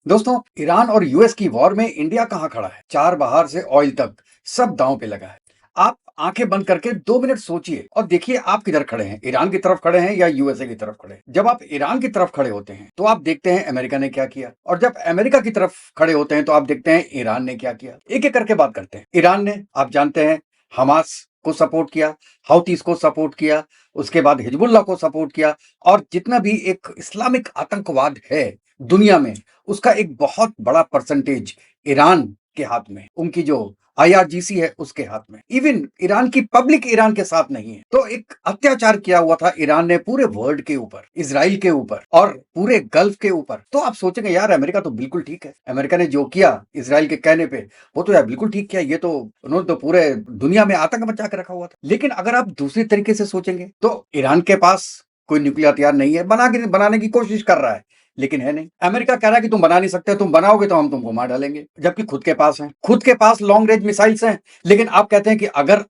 दोस्तों, ईरान और यूएस की वॉर में इंडिया कहां खड़ा है? चार बहार से ऑयल तक सब दांव पे लगा है। आप आंखें बंद करके 2 मिनट सोचिए और देखिए आप किधर खड़े हैं, ईरान की तरफ खड़े हैं या यूएसए की तरफ खड़े हैं। जब आप ईरान की तरफ खड़े होते हैं तो आप देखते हैं अमेरिका ने क्या किया, और जब अमेरिका की तरफ खड़े होते हैं तो आप देखते हैं ईरान ने क्या किया। एक एक करके बात करते हैं। ईरान ने, आप जानते हैं, हमास को सपोर्ट किया, हाउतीस को सपोर्ट किया, उसके बाद हिजबुल्लाह को सपोर्ट किया, और जितना भी एक इस्लामिक आतंकवाद है दुनिया में, उसका एक बहुत बड़ा परसेंटेज ईरान के हाथ में, उनकी जो आईआरजीसी है उसके हाथ में। इवन ईरान की पब्लिक ईरान के साथ नहीं है। तो एक अत्याचार किया हुआ था ईरान ने पूरे वर्ल्ड के ऊपर, इजराइल के ऊपर और पूरे गल्फ के ऊपर। तो आप सोचेंगे यार अमेरिका तो बिल्कुल ठीक है, अमेरिका ने जो किया इजराइल के कहने पे वो तो यार बिल्कुल ठीक किया, ये तो उन्होंने तो पूरे दुनिया में आतंक मचा के रखा हुआ था। लेकिन अगर आप दूसरी तरीके से सोचेंगे तो ईरान के पास कोई न्यूक्लियर हथियार नहीं है, बनाने की कोशिश कर रहा है लेकिन है नहीं। अमेरिका कह रहा है कि तुम बना नहीं सकते, तुम बनाओगे तो हम तुमको मार डालेंगे, जबकि खुद के पास है, खुद के पास लॉन्ग रेंज मिसाइल्स हैं। लेकिन आप कहते हैं कि अगर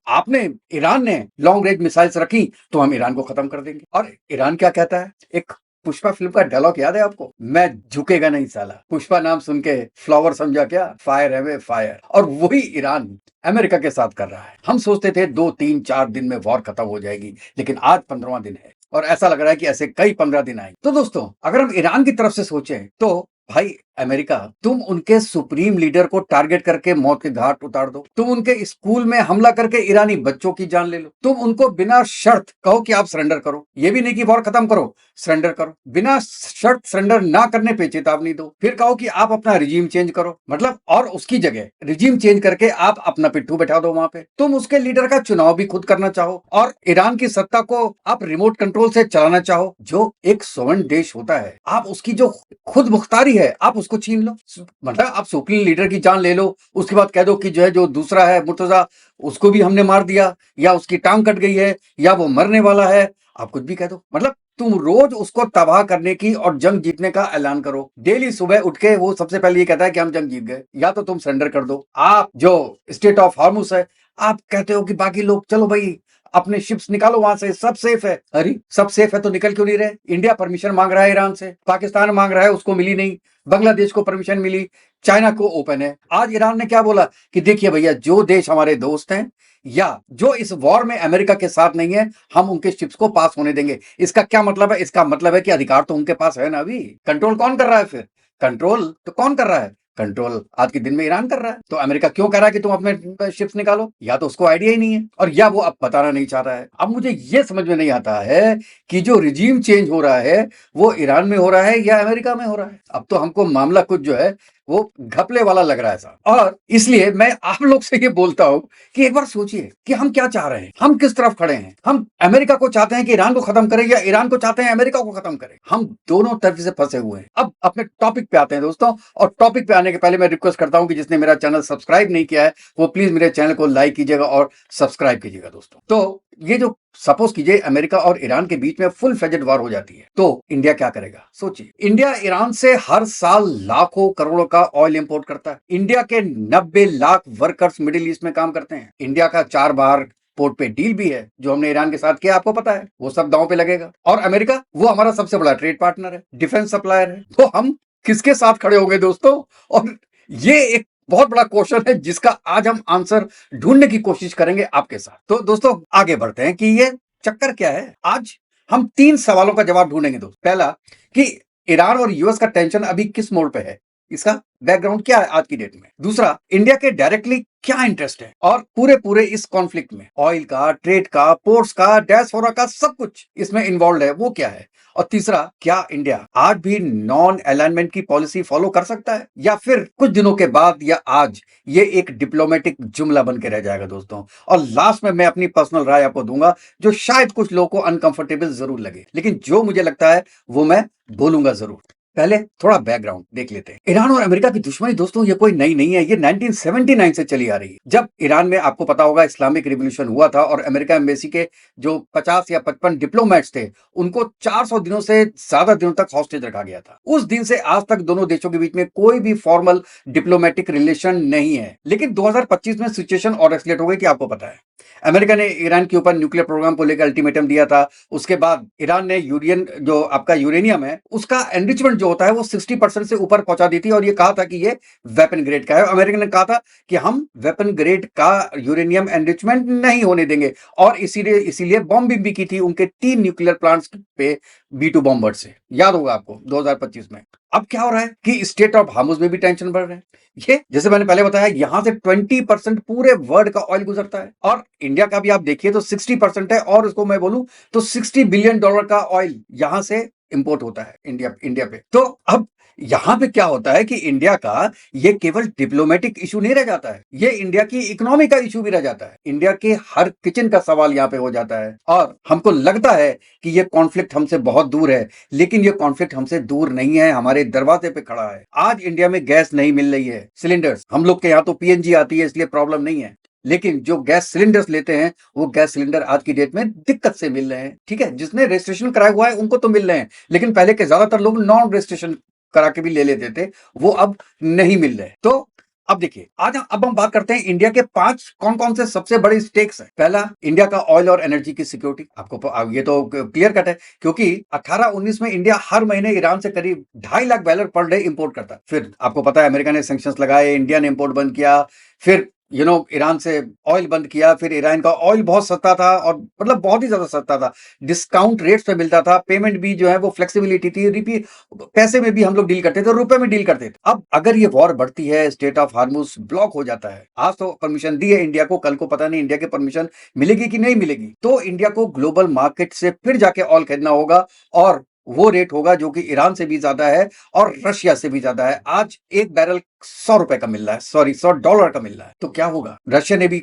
ईरान ने लॉन्ग रेंज मिसाइल्स रखी तो हम ईरान को खत्म कर देंगे। और ईरान क्या कहता है? एक पुष्पा फिल्म का डायलॉग याद है आपको? मैं झुकेगा नहीं साला। पुष्पा नाम सुन के फ्लावर समझा क्या? फायर है वे फायर। और वही ईरान अमेरिका के साथ कर रहा है। हम सोचते थे 2 3 4 दिन में वॉर खत्म हो जाएगी, लेकिन आज 15वां दिन है और ऐसा लग रहा है कि ऐसे कई 15 दिन आए। तो दोस्तों, अगर हम ईरान की तरफ से सोचें तो भाई अमेरिका, तुम उनके सुप्रीम लीडर को टारगेट करके मौत के घाट उतार दो, तुम उनके स्कूल में हमला करके ईरानी बच्चों की जान ले लो, तुम उनको बिना शर्त कहो कि आप सरेंडर करो, ये भी नहीं कि वॉर खत्म करो, सरेंडर करो, बिना शर्त सरेंडर ना करने पे चेतावनी दो, फिर कहो कि आप अपना रिजीम चेंज करो, मतलब, और उसकी जगह रिजीम चेंज करके आप अपना पिट्ठू बैठा दो वहां पे। तुम उसके लीडर का चुनाव भी खुद करना चाहो और ईरान की सत्ता को आप रिमोट कंट्रोल से चलाना चाहो। जो एक सोवरेन देश होता है, आप उसकी जो खुद मुख्तारी है आप उसको छीन लो। मतलब आप सुप्रीम लीडर की जान ले लो, उसके बाद कह दो कि जो है जो दूसरा है मुर्तजा, उसको भी हमने मार दिया, या उसकी टांग कट गई है, या वो मरने वाला है, आप कुछ भी कह दो। मतलब तुम रोज उसको तबाह करने की और जंग जीतने का ऐलान करो। डेली सुबह उठ के वो सबसे पहले ये कहता है कि हम जंग जीत गए, या तो तुम सरेंडर कर दो। आप जो स्टेट ऑफ हार्मुस है, आप कहते हो कि बाकी लोग चलो भाई अपने शिप्स निकालो वहां से, सब सेफ है। अरे सब सेफ है तो निकल क्यों नहीं रहे? इंडिया परमिशन मांग रहा है ईरान से, पाकिस्तान मांग रहा है, उसको मिली नहीं, बांग्लादेश को परमिशन मिली, चाइना को ओपन है। आज ईरान ने क्या बोला कि देखिए भैया, जो देश हमारे दोस्त हैं या जो इस वॉर में अमेरिका के साथ नहीं है, हम उनके शिप्स को पास होने देंगे। इसका क्या मतलब है? इसका मतलब है कि अधिकार तो उनके पास है ना। अभी कंट्रोल कौन कर रहा है? फिर कंट्रोल तो कौन कर रहा है? कंट्रोल आज के दिन में ईरान कर रहा है। तो अमेरिका क्यों कह रहा है कि तुम अपने शिप्स निकालो? या तो उसको आइडिया ही नहीं है, और या वो अब बताना नहीं चाह रहा है। अब मुझे ये समझ में नहीं आता है कि जो रिजीम चेंज हो रहा है वो ईरान में हो रहा है या अमेरिका में हो रहा है। अब तो हमको मामला कुछ जो है वो घपले वाला लग रहा है साहब। और इसलिए मैं आप लोग से ये बोलता हूं कि एक बार सोचिए कि हम क्या चाह रहे हैं, हम किस तरफ खड़े हैं। हम अमेरिका को चाहते हैं कि ईरान को खत्म करें, या ईरान को चाहते हैं अमेरिका को खत्म करें? हम दोनों तरफ से फंसे हुए हैं। अब अपने टॉपिक पे आते हैं दोस्तों, और टॉपिक पे आने के पहले मैं रिक्वेस्ट करता हूं कि जिसने मेरा चैनल सब्सक्राइब नहीं किया है वो प्लीज मेरे चैनल को लाइक कीजिएगा और सब्सक्राइब कीजिएगा दोस्तों। तो ये जो सपोज कीजिए अमेरिका और ईरान के बीच में फुल फ्लेजेड वॉर हो जाती है, तो इंडिया क्या करेगा? सोचिए, इंडिया ईरान से हर साल लाखों करोड़ों का ऑयल इंपोर्ट करता है। इंडिया के 90 लाख वर्कर्स मिडिल ईस्ट में काम करते हैं। इंडिया का 4 बार पोर्ट पे डील भी है जो हमने ईरान के साथ किया, आपको पता है, वो सब दांव पे लगेगा। और अमेरिका, वो हमारा सबसे बड़ा ट्रेड पार्टनर है, डिफेंस सप्लायर है। तो हम किसके साथ खड़े होंगे दोस्तों? और ये एक बहुत बड़ा क्वेश्चन है जिसका आज हम आंसर ढूंढने की कोशिश करेंगे आपके साथ। तो दोस्तों आगे बढ़ते हैं कि ये चक्कर क्या है। आज हम 3 सवालों का जवाब ढूंढेंगे दोस्तों। पहला, कि ईरान और यूएस का टेंशन अभी किस मोड़ पे है, इसका बैकग्राउंड क्या है आज की डेट में। दूसरा, इंडिया के डायरेक्टली क्या इंटरेस्ट है और पूरे इस कॉन्फ्लिक्ट में, ऑयल का, ट्रेड का, पोर्ट्स का, डायस्पोरा का, सब कुछ इसमें इन्वॉल्व है, वो क्या है। और तीसरा, क्या इंडिया आज भी नॉन अलाइनमेंट की पॉलिसी फॉलो कर सकता है, या फिर कुछ दिनों के बाद या आज ये एक डिप्लोमेटिक जुमला बन के रह जाएगा दोस्तों। और लास्ट में मैं अपनी पर्सनल राय आपको दूंगा जो शायद कुछ लोगों को अनकंफर्टेबल जरूर लगे, लेकिन जो मुझे लगता है वो मैं बोलूंगा जरूर। पहले थोड़ा बैकग्राउंड देख लेते हैं। ईरान और अमेरिका की दुश्मनी दोस्तों ये कोई नई नहीं है, ये 1979 से चली आ रही है। जब ईरान में, आपको पता होगा, इस्लामिक रिवॉल्यूशन हुआ था और अमेरिका एम्बेसी के जो 50 या 55 डिप्लोमेट्स थे उनको 400 दिनों से ज्यादा दिनों तक हॉस्टेज रखा गया था। उस दिन से आज तक दोनों देशों के बीच में कोई भी फॉर्मल डिप्लोमेटिक रिलेशन नहीं है। लेकिन 2025 में सिचुएशन और एक्सलेट हो गई कि आपको पता है, अमेरिका ने ईरान के ऊपर न्यूक्लियर प्रोग्राम को लेकर अल्टीमेटम दिया था। उसके बाद ईरान ने जो आपका यूरेनियम है उसका एनरिचमेंट जो होता है वो 60% से ऊपर पहुंचा दी थी और ये कहा था कि ये वेपन ग्रेड का है। अमेरिका ने कहा था कि हम वेपन ग्रेड का यूरेनियम एनरिचमेंट नहीं होने देंगे और इसीलिए बॉम्बिंग भी की थी उनके 3 न्यूक्लियर प्लांट्स पे B2 बॉम्बर से, याद होगा आपको 2025 में। अब क्या हो रहा है कि स्टेट ऑफ हार्मुज में भी टेंशन बढ़ रहे हैं। ये जैसे मैंने पहले बताया यहां से 20% पूरे वर्ल्ड का ऑयल गुजरता है और इंडिया का भी आप देखिए तो 60% है और उसको मैं बोलूं तो $60 बिलियन का ऑयल यहां से इंपोर्ट होता है इंडिया पे। तो अब यहां पे क्या होता है कि इंडिया का ये केवल डिप्लोमेटिक इशू नहीं रह जाता है, ये इंडिया की इकोनॉमी का इशू भी रह जाता है। इंडिया के हर किचन का सवाल यहाँ पे हो जाता है और हमको लगता है कि ये कॉन्फ्लिक्ट हमसे बहुत दूर है, लेकिन ये कॉन्फ्लिक्ट हमसे दूर नहीं है, हमारे दरवाजे पे खड़ा है। आज इंडिया में गैस नहीं मिल रही है, सिलेंडर्स, हम लोग के यहाँ तो PNG आती है इसलिए प्रॉब्लम नहीं है, लेकिन जो गैस सिलेंडर्स लेते हैं वो गैस सिलेंडर आज की डेट में दिक्कत से मिल रहे हैं। ठीक है, जिसने रजिस्ट्रेशन कराया हुआ है उनको तो मिल रहे हैं, लेकिन पहले के ज्यादातर लोग नॉन रजिस्ट्रेशन करा के भी ले लेते थे, वो अब नहीं मिल रहे। तो अब देखिए अब हम बात करते हैं इंडिया के 5 कौन कौन से सबसे बड़े स्टेक्स हैं। पहला, इंडिया का ऑयल और एनर्जी की सिक्योरिटी। आपको ये तो क्लियर कट है क्योंकि 18-19 में इंडिया हर महीने ईरान से करीब 2.5 lakh barrel per day import करता है। फिर आपको पता है अमेरिका ने सैंक्शंस लगाए, इंडिया ने इंपोर्ट बंद किया, फिर ईरान से ऑयल बंद किया, फिर ईरान का ऑयल बहुत सस्ता था और मतलब बहुत ही ज्यादा सस्ता था, डिस्काउंट रेट्स पे मिलता था, पेमेंट भी जो है वो फ्लेक्सिबिलिटी थी, पैसे में भी हम लोग डील करते थे, रुपए में डील करते थे। अब अगर ये वॉर बढ़ती है, स्टेट ऑफ हार्मुज ब्लॉक हो जाता है, आज तो परमिशन दी है इंडिया को, कल को पता नहीं इंडिया की परमिशन मिलेगी कि नहीं मिलेगी, तो इंडिया को ग्लोबल मार्केट से फिर जाके ऑयल खरीदना होगा और वो रेट होगा जो कि ईरान से भी ज्यादा है और रशिया से भी ज्यादा है। आज एक बैरल $100 का मिल रहा है, सॉरी $100 का मिल रहा है। तो क्या होगा? रशिया ने भी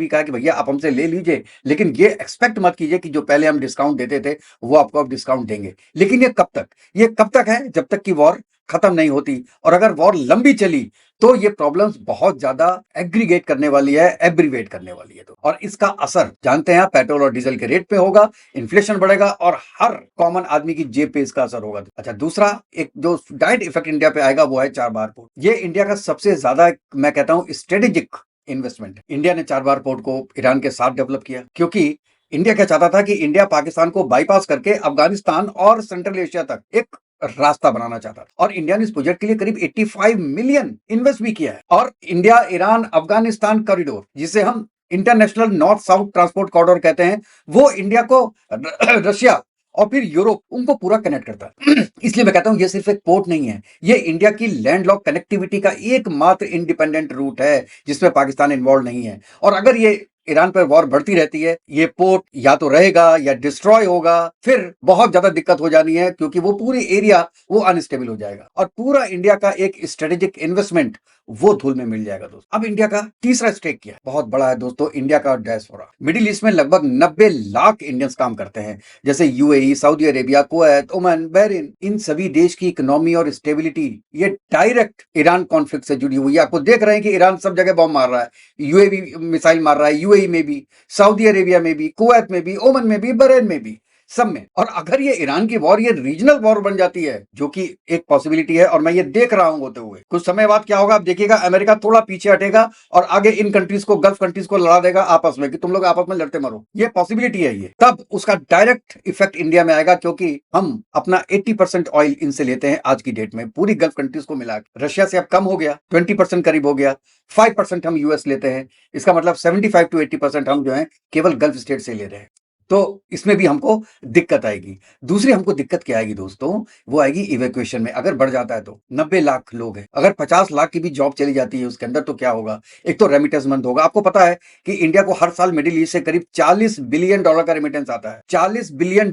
कहा कि भैया आप हमसे ले लीजिए, लेकिन ये एक्सपेक्ट मत कीजिए कि जो पहले हम डिस्काउंट देते थे वो आपको अब डिस्काउंट देंगे। लेकिन ये कब तक है? जब तक कि वॉर खत्म नहीं होती, और अगर वॉर लंबी चली तो ये प्रॉब्लम्स बहुत ज्यादा एग्रीगेट करने वाली है, एब्रीवेट करने वाली है। तो और इसका असर जानते हैं आप, पेट्रोल और डीजल के रेट पे होगा, इन्फ्लेशन बढ़ेगा और हर कॉमन आदमी की जेब पे इसका असर होगा। अच्छा, दूसरा एक जो डायरेक्ट इफेक्ट इंडिया पे आएगा वो है चाबहार पोर्ट। ये इंडिया का सबसे ज्यादा, मैं कहता हूं, स्ट्रेटेजिक इन्वेस्टमेंट। इंडिया ने चाबहार पोर्ट को ईरान के साथ डेवलप किया क्योंकि इंडिया क्या चाहता था कि इंडिया पाकिस्तान को बाईपास करके अफगानिस्तान और सेंट्रल एशिया तक एक रास्ता बनाना चाहता था और इंडिया ने इस प्रोजेक्ट के लिए करीब 85 मिलियन इन्वेस्ट भी किया है। और इंडिया ईरान अफगानिस्तान कॉरिडोर, जिसे हम international north south transport corridor कहते हैं, वो इंडिया को रशिया और फिर यूरोप, उनको पूरा कनेक्ट करता है। इसलिए मैं कहता हूं ये सिर्फ एक पोर्ट नहीं है, ये इंडिया की लैंडलॉक कनेक्टिविटी का एकमात्र इंडिपेंडेंट रूट है जिसमें पाकिस्तान इन्वॉल्व नहीं है। और अगर ये ईरान पर वॉर बढ़ती रहती है, ये पोर्ट या तो रहेगा या डिस्ट्रॉय होगा, फिर बहुत ज्यादा दिक्कत हो जानी है क्योंकि वो पूरी एरिया वो अनस्टेबल हो जाएगा और पूरा इंडिया का एक स्ट्रेटेजिक इन्वेस्टमेंट वो धूल में मिल जाएगा। दोस्तों, अब इंडिया का तीसरा स्टेक क्या है? बहुत बड़ा है दोस्तों, इंडिया का डायस्पोरा। मिडिल ईस्ट में लगभग 90 लाख इंडियंस काम करते हैं, जैसे UAE, Saudi Arabia, Kuwait, Oman, Bahrain. इन सभी देश की इकोनॉमी और स्टेबिलिटी ये डायरेक्ट ईरान कॉन्फ्लिक्ट से जुड़ी हुई है। आपको देख रहे हैं कि ईरान सब जगह बॉम्ब मार रहा है, UAE मिसाइल मार रहा है, UAE में भी, सऊदी अरेबिया में भी, कुवैत में भी, ओमान में भी, बहरीन में भी, सब में। और अगर ये ईरान की वॉर ये रीजनल वॉर बन जाती है, जो कि एक पॉसिबिलिटी है और मैं ये देख रहा हूं होते हुए, कुछ समय बाद क्या होगा आप देखिएगा, अमेरिका थोड़ा पीछे हटेगा और आगे इन कंट्रीज को, गल्फ कंट्रीज को लड़ा देगा आपस में कि तुम लोग आपस में लड़ते मरो। ये पॉसिबिलिटी है। ये तब उसका डायरेक्ट इफेक्ट इंडिया में आएगा क्योंकि हम अपना 80% ऑयल इनसे लेते हैं आज की डेट में, पूरी गल्फ कंट्रीज को मिला। रशिया से अब कम हो गया, 20% करीब हो गया, 5% हम US लेते हैं। इसका मतलब 75 to 80% हम जो है केवल गल्फ स्टेट से ले रहे हैं। तो इसमें भी हमको दिक्कत आएगी। दूसरी हमको दिक्कत क्या आएगी दोस्तों? वो आएगी इवैक्यूएशन में। अगर बढ़ जाता है तो 90 लाख लोग हैं, अगर 50 लाख की भी जॉब चली जाती है उसके अंदर तो क्या होगा? एक तो रेमिटेंस बंद होगा। आपको पता है कि इंडिया को हर साल मिडिल ईस्ट से करीब $40 बिलियन का रेमिटेंस आता है। $40 बिलियन।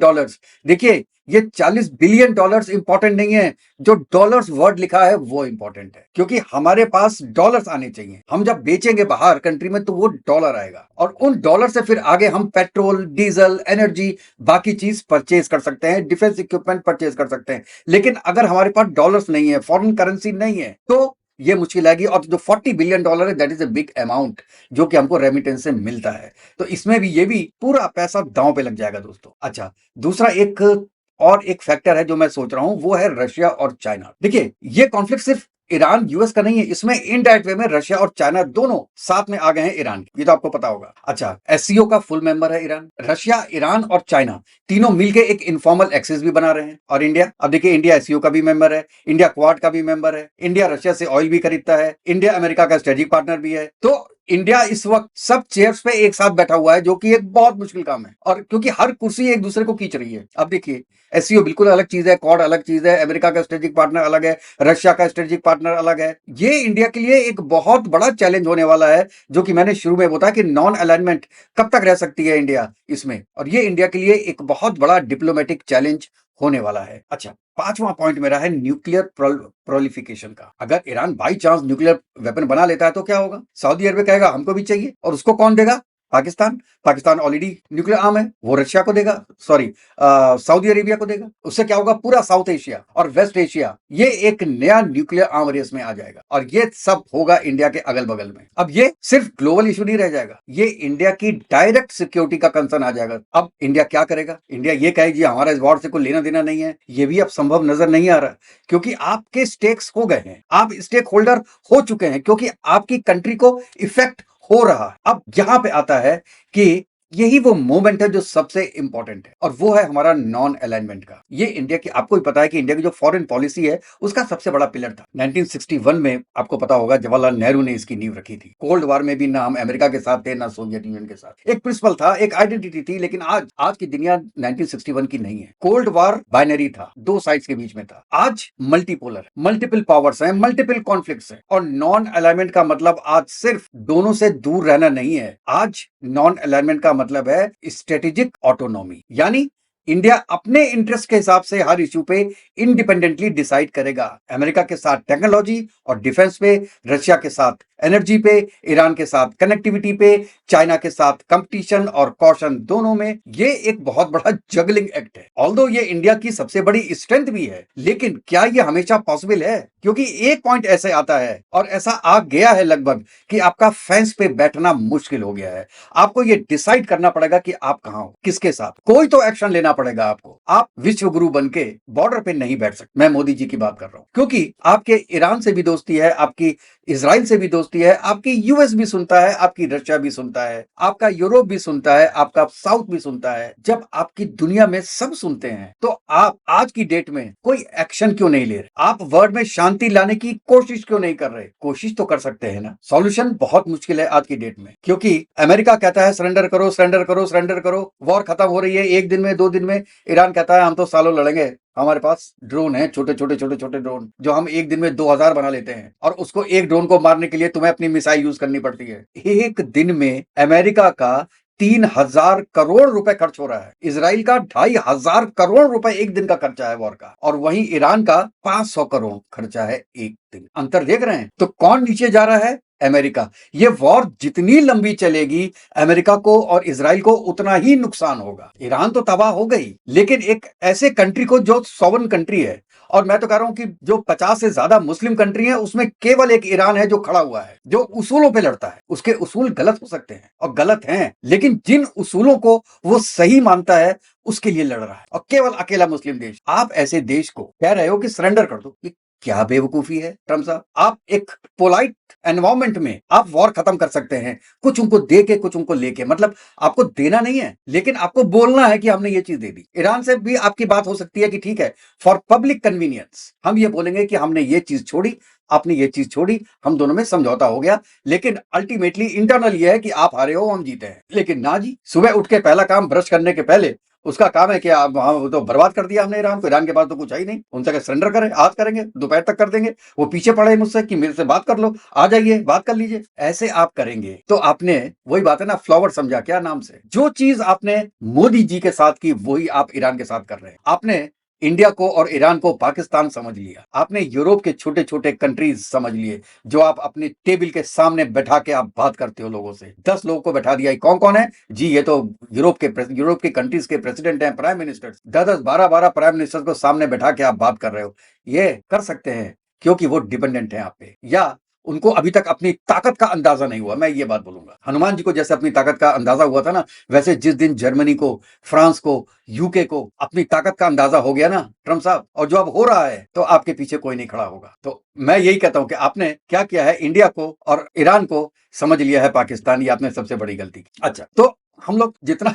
देखिए, ये $40 बिलियन इंपॉर्टेंट नहीं है, जो डॉलर्स वर्ड लिखा है वो इंपॉर्टेंट है, क्योंकि हमारे पास डॉलर्स आने चाहिए। हम जब बेचेंगे बाहर कंट्री में तो वो डॉलर आएगा और उन डॉलर से फिर आगे हम पेट्रोल, डीजल, एनर्जी, बाकी चीज परचेज कर सकते हैं, डिफेंस इक्विपमेंट परचेज कर सकते हैं। लेकिन अगर हमारे पास डॉलर्स नहीं है, फॉरेन करेंसी नहीं है, तो ये मुश्किल आएगी। और जो $40 बिलियन है, that is a big amount जो कि हमको रेमिटेंस से मिलता है। तो इसमें भी ये भी पूरा पैसा दांव पे लग जाएगा दोस्तों। अच्छा, दूसरा एक फैक्टर है जो मैं सोच रहा हूं, वो है रशिया और चाइना। देखिए, ये कॉन्फ्लिक्ट सिर्फ ईरान यूएस का नहीं है, इसमें इनडायरेक्ट वे में रशिया और चाइना दोनों साथ में आ गए हैं ईरान के, ये तो आपको पता होगा। अच्छा, एससीओ का फुल मेंबर है ईरान। रशिया, ईरान और चाइना तीनों मिलकर एक इनफॉर्मल एक्सिस भी बना रहे हैं। और इंडिया, अब देखिए, इंडिया एससीओ का भी मेंबर है, इंडिया क्वाड का भी मेंबर है, इंडिया रशिया से ऑयल भी खरीदता है, इंडिया अमेरिका का स्ट्रेटेजिक पार्टनर भी है। तो इंडिया इस वक्त सब चेयर्स पे एक साथ बैठा हुआ है, जो कि एक बहुत मुश्किल काम है, और क्योंकि हर कुर्सी एक दूसरे को खींच रही है। अब देखिए, एससीओ बिल्कुल अलग चीज है, क्वाड अलग चीज है, अमेरिका का स्ट्रेटेजिक पार्टनर अलग है, रशिया का स्ट्रेटेजिक पार्टनर अलग है। ये इंडिया के लिए एक बहुत बड़ा चैलेंज होने वाला है, जो कि मैंने शुरू में बताया कि नॉन अलाइनमेंट कब तक रह सकती है इंडिया इसमें, और ये इंडिया के लिए एक बहुत बड़ा डिप्लोमेटिक चैलेंज होने वाला है। अच्छा, पांचवा पॉइंट मेरा है न्यूक्लियर प्रोलिफिकेशन का। अगर Iran by chance nuclear weapon बना लेता है तो क्या होगा? सऊदी अरब कहेगा हमको भी चाहिए, और उसको कौन देगा? Pakistan. Pakistan already nuclear arm है, वो रशिया को देगा, सॉरी सऊदी अरेबिया को देगा। उससे क्या होगा? पूरा साउथ एशिया और वेस्ट एशिया ये एक नया न्यूक्लियर आर्म रेस में आ जाएगा, और ये सब होगा इंडिया के अगल बगल में। अब ये सिर्फ ग्लोबल इशू नहीं रह जाएगा, ये इंडिया की डायरेक्ट सिक्योरिटी का कंसर्न आ जाएगा। अब इंडिया क्या करेगा? इंडिया ये कहे जी हमारा इस वॉर से कोई लेना देना नहीं है, ये भी अब संभव नजर नहीं आ रहा, क्योंकि आपके स्टेक्स हो गए हैं, आप स्टेक होल्डर हो चुके हैं, क्योंकि आपकी कंट्री को इफेक्ट हो रहा है। अब यहां पे आता है कि यही वो मोमेंट है जो सबसे इंपॉर्टेंट है, और वो है हमारा नॉन अलाइनमेंट का। ये इंडिया की, आपको भी पता है कि इंडिया की जो फॉरेन पॉलिसी है उसका सबसे बड़ा पिलर था 1961 में। आपको पता होगा जवाहरलाल नेहरू ने इसकी नींव रखी थी। कोल्ड वार में भी ना हम अमेरिका के साथ थे ना सोवियत यूनियन के साथ। एक प्रिंसिपल था, एक आइडेंटिटी थी, लेकिन आज की दुनिया 1961 की नहीं है। कोल्ड वार बाइनरी था, दो साइड्स के बीच में था। आज मल्टीपोलर, मल्टीपल पावर्स हैं, मल्टीपल कॉन्फ्लिक्ट्स हैं, और नॉन अलाइनमेंट का मतलब आज सिर्फ दोनों से दूर रहना नहीं है। आज नॉन अलाइनमेंट का मतलब है स्ट्रेटेजिक ऑटोनॉमी, यानी इंडिया अपने इंटरेस्ट के हिसाब से हर इश्यू पे इंडिपेंडेंटली डिसाइड करेगा। अमेरिका के साथ टेक्नोलॉजी और डिफेंस पे, रशिया के साथ एनर्जी पे, ईरान के साथ कनेक्टिविटी पे, चाइना के साथ कंपटीशन और कॉशन दोनों में। ये एक बहुत बड़ा जगलिंग एक्ट है। ऑल्दो ये इंडिया की सबसे बड़ी स्ट्रेंथ भी है, लेकिन क्या ये हमेशा पॉसिबल है? क्योंकि एक पॉइंट ऐसे आता है, और ऐसा आ गया है लगभग, कि आपका फेंस पे बैठना मुश्किल हो गया है। आपको ये डिसाइड करना पड़ेगा कि आप कहां हो, किसके साथ। कोई तो एक्शन लेना पड़ेगा आपको। आप विश्व गुरु बनके बॉर्डर पे नहीं बैठ सकते। मैं मोदी जी की बात कर रहा हूं, क्योंकि आपके ईरान से भी दोस्ती है, आपकी इजराइल से भी दोस्ती है, आपकी यूएस भी सुनता है, आपकी रशिया भी सुनता है, आपका यूरोप भी सुनता है, आपका साउथ भी सुनता है। जब आपकी दुनिया में सब सुनते हैं, तो आप आज की डेट में कोई एक्शन क्यों नहीं ले रहे? आप वर्ल्ड में शांति लाने की कोशिश क्यों नहीं कर रहे? कोशिश तो कर सकते हैं ना। सॉल्यूशन बहुत मुश्किल है आज की डेट में, क्योंकि अमेरिका कहता है सरेंडर करो, सरेंडर करो, सरेंडर करो, वॉर खत्म हो रही है एक दिन में, 2 दिन में। ईरान कहता है हम तो सालों लड़ेंगे, हमारे पास ड्रोन है, छोटे छोटे छोटे छोटे ड्रोन, जो हम एक दिन में 2000 बना लेते हैं, और उसको एक ड्रोन को मारने के लिए तुम्हें अपनी मिसाइल यूज करनी पड़ती है। एक दिन में अमेरिका का 3000 करोड़ रुपए खर्च हो रहा है, इजराइल का 2500 करोड़ रुपए एक दिन का खर्चा है वॉर का, और वहीं ईरान का 500 करोड़ खर्चा है एक दिन। अंतर देख रहे हैं? तो कौन नीचे जा रहा है? अमेरिका। ये वॉर जितनी लंबी चलेगी, अमेरिका को और इजराइल को उतना ही नुकसान होगा। ईरान तो तबाह हो गई, लेकिन एक ऐसे कंट्री को जो सॉवरेन कंट्री है, और मैं तो कह रहा हूं कि जो 50 से ज्यादा मुस्लिम कंट्री है, उसमें केवल एक ईरान है जो खड़ा हुआ है, जो उसूलों पे लड़ता है। उसके उसूल गलत हो सकते हैं और गलत हैं, लेकिन जिन उसूलों को वो सही मानता है उसके लिए लड़ रहा है, और केवल अकेला मुस्लिम देश। आप ऐसे देश को कह रहे हो कि सरेंडर कर दो, क्या बेवकूफी है ट्रम्प साहब? आप एक पोलाइट एनवायरमेंट में आप वॉर खत्म कर सकते हैं, कुछ उनको दे के कुछ उनको लेके। मतलब आपको देना नहीं है, लेकिन आपको बोलना है कि हमने ये चीज दे दी। ईरान से भी आपकी बात हो सकती है कि ठीक है, फॉर पब्लिक कन्वीनियंस हम ये बोलेंगे कि हमने ये चीज छोड़ी, आपने ये चीज छोड़ी, हम दोनों में समझौता हो गया, लेकिन अल्टीमेटली इंटरनल ये है कि आप हारे हो, हम जीते हैं। लेकिन ना जी, सुबह उठ के पहला काम ब्रश करने के पहले उसका काम है कि आप, हाँ, तो बर्बाद कर दिया हमने ईरान को। ईरान के पास तो कुछ है ही नहीं, उनसे क्या सरेंडर करें? आज करेंगे, दोपहर तक कर देंगे। वो पीछे पड़े मुझसे कि मेरे से बात कर लो, आ जाइए बात कर लीजिए। ऐसे आप करेंगे तो आपने, वही बात है ना, फ्लावर समझा क्या नाम से? जो चीज आपने मोदी जी के साथ की, वही आप ईरान के साथ कर रहे हैं। आपने इंडिया को और ईरान को पाकिस्तान समझ लिया, आपने यूरोप के छोटे छोटे कंट्रीज समझ लिए, जो आप अपने टेबल के सामने बैठा के आप बात करते हो लोगों से। 10 लोगों को बैठा दिया, कौन कौन है जी? ये तो यूरोप के कंट्रीज के प्रेसिडेंट हैं, प्राइम मिनिस्टर। 10 12 प्राइम मिनिस्टर को सामने बैठा के आप बात कर रहे हो। ये कर सकते हैं क्योंकि वो डिपेंडेंट है आप पे, या उनको अभी तक अपनी ताकत का अंदाजा नहीं हुआ। मैं ये बात बोलूंगा, हनुमान जी को जैसे अपनी ताकत का अंदाजा हुआ था ना, वैसे जिस दिन जर्मनी को, फ्रांस को, यूके को अपनी ताकत का अंदाजा हो गया ना ट्रम्प साहब, और जो अब हो रहा है, तो आपके पीछे कोई नहीं खड़ा होगा। तो मैं यही कहता हूं कि आपने क्या किया है, इंडिया को और ईरान को समझ लिया है पाकिस्तान, ये आपने सबसे बड़ी गलती की। अच्छा, तो हम लोग जितना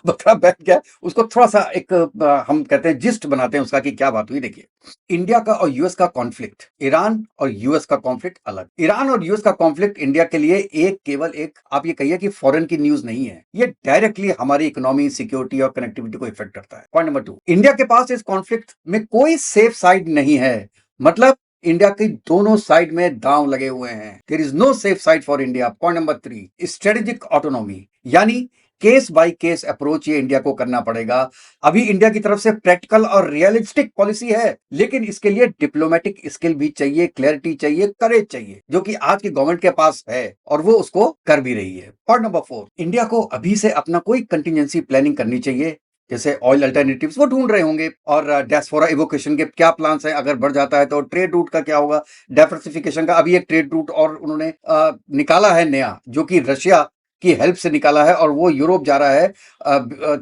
बता बैठ गया उसको थोड़ा सा एक हम कहते हैं जिस्ट बनाते हैं उसका कि क्या बात हुई। देखिए, इंडिया का और यूएस का कॉन्फ्लिक्ट, ईरान और यूएस का कॉन्फ्लिक्ट अलग। ईरान और यूएस का कॉन्फ्लिक्ट इंडिया के लिए केवल एक, आप ये कहिए कि फॉरेन की न्यूज नहीं है, ये डायरेक्टली हमारी इकोनॉमी, सिक्योरिटी और कनेक्टिविटी को इफेक्ट करता है। पॉइंट नंबर 2, इंडिया के पास इस कॉन्फ्लिक्ट में कोई सेफ साइड नहीं है। मतलब इंडिया की दोनों साइड में दांव लगे हुए हैं। There is no safe side for India. Point number 3, strategic autonomy, यानी केस बाय केस अप्रोच ये इंडिया को करना पड़ेगा। अभी इंडिया की तरफ से प्रैक्टिकल और रियलिस्टिक पॉलिसी है, लेकिन इसके लिए डिप्लोमेटिक स्किल भी चाहिए, क्लैरिटी चाहिए, करेज चाहिए, जो कि आज की गवर्नमेंट के पास है और वो उसको कर भी रही है। पॉइंट नंबर 4, इंडिया को अभी से अपना कोई कंटिजेंसी प्लानिंग करनी चाहिए। जैसे ऑयल अल्टरनेटिव्स वो ढूंढ रहे होंगे, और डायस्पोरा इवोकेशन के क्या प्लान्स हैं, अगर बढ़ जाता है तो ट्रेड रूट का क्या होगा, डाइवर्सिफिकेशन का। अभी एक ट्रेड रूट और उन्होंने निकाला है नया, जो कि रशिया की हेल्प से निकाला है, और वो यूरोप जा रहा है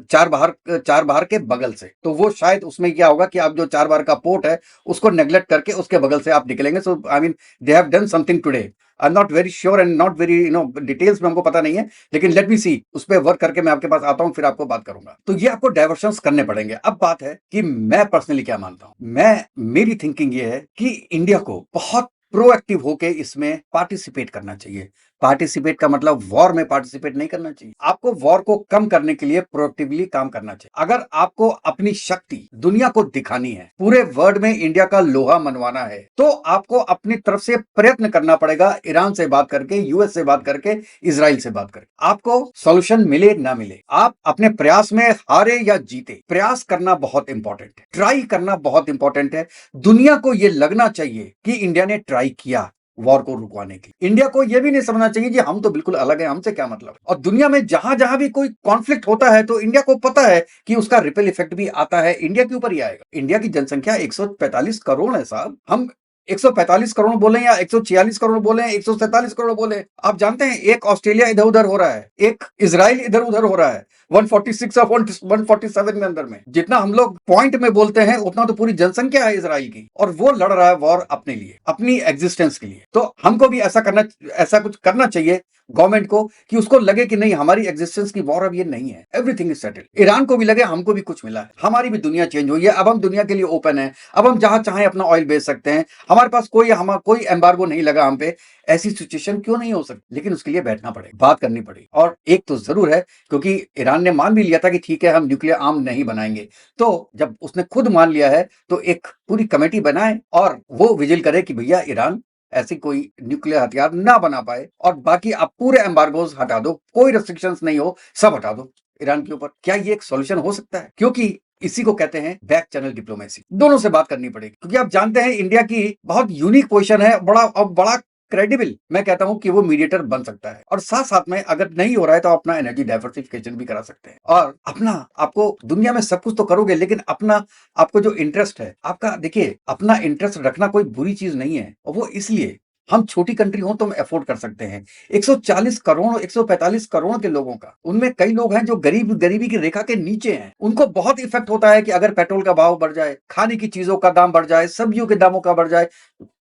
चार बाहर के बगल से। तो वो शायद उसमें क्या होगा कि आप जो चार बाहर का पोर्ट है उसको नेग्लेक्ट करके उसके बगल से आप निकलेंगे। So I mean they have done something today. I am not very sure and not very details में हमको पता नहीं है, लेकिन लेट मी सी, उस पर वर्क करके मैं आपके पास आता हूं, फिर आपको बात करूंगा। तो ये आपको डाइवर्शंस करने पड़ेंगे। अब बात है कि मैं पर्सनली क्या मानता हूं। मेरी थिंकिंग ये है कि इंडिया को बहुत प्रोएक्टिव होके इसमें पार्टिसिपेट करना चाहिए। पार्टिसिपेट का मतलब वॉर में पार्टिसिपेट नहीं करना चाहिए। आपको वॉर को कम करने के लिए प्रोएक्टिवली काम करना चाहिए। अगर आपको अपनी शक्ति दुनिया को दिखानी है, पूरे वर्ल्ड में इंडिया का लोहा मनवाना है, तो आपको अपनी तरफ से प्रयत्न करना पड़ेगा। ईरान से बात करके, यूएस से बात करके, इजराइल से बात करके। आपको सॉल्यूशन मिले ना मिले, आप अपने प्रयास में हारे या जीते, प्रयास करना बहुत इंपॉर्टेंट है, ट्राई करना बहुत इंपॉर्टेंट है। दुनिया को यह लगना चाहिए कि इंडिया ने ट्राई किया वॉर को रुकवाने की। इंडिया को यह भी नहीं समझना चाहिए कि हम तो बिल्कुल अलग हैं, हमसे क्या मतलब। और दुनिया में जहां जहां भी कोई कॉन्फ्लिक्ट होता है तो इंडिया को पता है कि उसका रिपल इफेक्ट भी आता है, इंडिया के ऊपर ही आएगा। इंडिया की जनसंख्या 145 करोड़ है साहब। हम 145 करोड़ बोले या 146 करोड़ बोले, 147 करोड़ बोले, आप जानते हैं एक ऑस्ट्रेलिया इधर उधर हो रहा है, एक इजराइल इधर उधर हो रहा है, 146 और 147 में अंदर में। जितना हम लोग पॉइंट में बोलते हैं उतना तो पूरी जनसंख्या है इजराइल की, और वो लड़ रहा है वॉर अपने लिए, अपनी एग्जिस्टेंस के लिए। तो हमको भी ऐसा कुछ करना चाहिए गवर्नमेंट को, कि उसको लगे कि नहीं, हमारी एग्जिस्टेंस की वॉर अब ये नहीं है, एवरीथिंग इज सेटल्ड। ईरान को भी लगे हमको भी कुछ मिला है, हमारी भी दुनिया चेंज हुई है, अब हम दुनिया के लिए ओपन है, अब हम जहां चाहें अपना ऑयल बेच सकते हैं, हमारे पास कोई एम्बार्गो नहीं लगा हम पे। ऐसी सिचुएशन क्यों नहीं हो सकती? लेकिन उसके लिए बैठना पड़ेगा, बात करनी पड़ेगी। और एक तो जरूर है, क्योंकि ईरान ने मान भी लिया था कि ठीक है हम न्यूक्लियर आर्म नहीं बनाएंगे, तो जब उसने खुद मान लिया है तो एक पूरी कमेटी बनाए और वो विजिल करे कि भैया ईरान ऐसी कोई न्यूक्लियर हथियार ना बना पाए, और बाकी आप पूरे एम्बार्गोज हटा दो, कोई रेस्ट्रिक्शंस नहीं हो, सब हटा दो ईरान के ऊपर। क्या ये एक सॉल्यूशन हो सकता है? क्योंकि इसी को कहते हैं बैक चैनल डिप्लोमेसी। दोनों से बात करनी पड़ेगी, क्योंकि आप जानते हैं इंडिया की बहुत यूनिक पोजीशन है, बड़ा क्रेडिबल। मैं कहता हूं कि वो मीडिएटर बन सकता है, और साथ साथ में अगर नहीं हो रहा है तो अपना एनर्जी डाइवर्सिफिकेशन भी करा सकते हैं। और अपना, आपको दुनिया में सब कुछ तो करोगे, लेकिन अपना, आपको जो इंटरेस्ट है आपका, देखिए अपना इंटरेस्ट रखना कोई बुरी चीज नहीं है, और वो इसलिए हम छोटी कंट्री हो तो हम अफोर्ड कर सकते हैं। 140 करोड़ 145 करोड़ के लोगों का, उनमें कई लोग हैं जो गरीबी की रेखा के नीचे हैं। उनको बहुत इफेक्ट होता है कि अगर पेट्रोल का भाव बढ़ जाए, खाने की चीजों का दाम बढ़ जाए, सब्जियों के दामों का बढ़ जाए,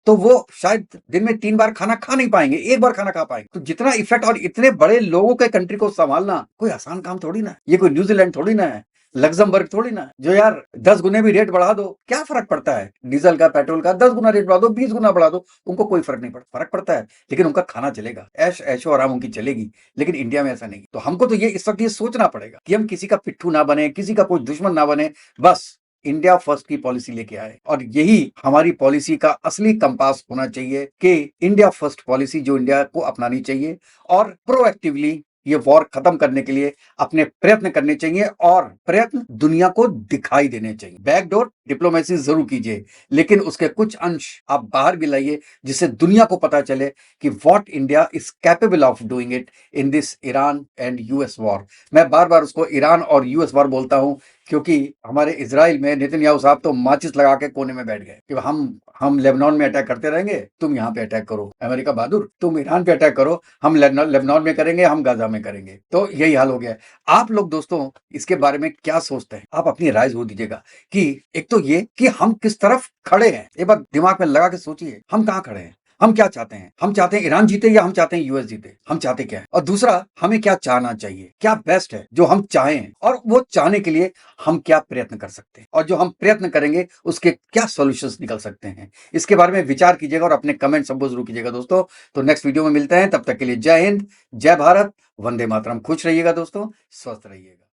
तो वो शायद दिन में 3 बार खाना खा नहीं पाएंगे, एक बार खाना खा पाएंगे। तो जितना इफेक्ट, और इतने बड़े लोगों के कंट्री को संभालना कोई आसान काम थोड़ी ना, ये कोई न्यूजीलैंड थोड़ी ना है, लग्जमबर्ग थोड़ी ना, जो यार 10 गुने भी रेट बढ़ा दो, क्या फर्क पड़ता है? डीजल का, पेट्रोल का 10 गुना रेट बढ़ा दो, 20 गुना बढ़ा दो, उनको कोई फर्क नहीं पड़ता। फर्क पड़ता है, लेकिन उनका खाना चलेगा, ऐशो आराम उनकी चलेगी। लेकिन इंडिया में ऐसा नहीं। तो हमको तो ये इस वक्त ये सोचना पड़ेगा कि हम किसी का पिट्ठू ना बने, किसी का कोई दुश्मन ना बने, बस इंडिया फर्स्ट की पॉलिसी लेके आए। और यही हमारी पॉलिसी का असली कंपास होना चाहिए कि इंडिया फर्स्ट पॉलिसी जो इंडिया को अपनानी चाहिए, और प्रोएक्टिवली ये वॉर खत्म करने के लिए अपने प्रयत्न करने चाहिए, और प्रयत्न दुनिया को दिखाई देने चाहिए। बैकडोर डिप्लोमेसी जरूर कीजिए, लेकिन उसके कुछ अंश आप बाहर भी लाइए, जिससे दुनिया को पता चले कि what India is capable of doing it in this Iran and US war. मैं बार बार उसको ईरान और यूएस वॉर बोलता हूं, क्योंकि हमारे इजराइल में नेतन्याहू साहब तो माचिस लगा के कोने में बैठ गए कि हम लेबनान में अटैक करते रहेंगे, तुम यहाँ पे अटैक करो। अमेरिका बहादुर, तुम ईरान पे अटैक करो, हम लेबनान में करेंगे, हम गाजा में करेंगे। तो यही हाल हो गया है। आप लोग दोस्तों इसके बारे में क्या सोचते हैं? आप अपनी राय जरूर दीजिएगा कि एक तो ये कि हम किस तरफ खड़े हैं, एक बार दिमाग में लगा के सोचिए, हम कहाँ खड़े हैं, हम क्या चाहते हैं? हम चाहते हैं ईरान जीते या हम चाहते हैं यूएस जीते? हम चाहते क्या है? और दूसरा, हमें क्या चाहना चाहिए, क्या बेस्ट है जो हम चाहें, और वो चाहने के लिए हम क्या प्रयत्न कर सकते हैं, और जो हम प्रयत्न करेंगे उसके क्या सॉल्यूशंस निकल सकते हैं? इसके बारे में विचार कीजिएगा और अपने कमेंट सब जरूर कीजिएगा दोस्तों। तो नेक्स्ट वीडियो में मिलते हैं, तब तक के लिए जय हिंद, जय भारत, वंदे मातरम। खुश रहिएगा दोस्तों, स्वस्थ रहिएगा।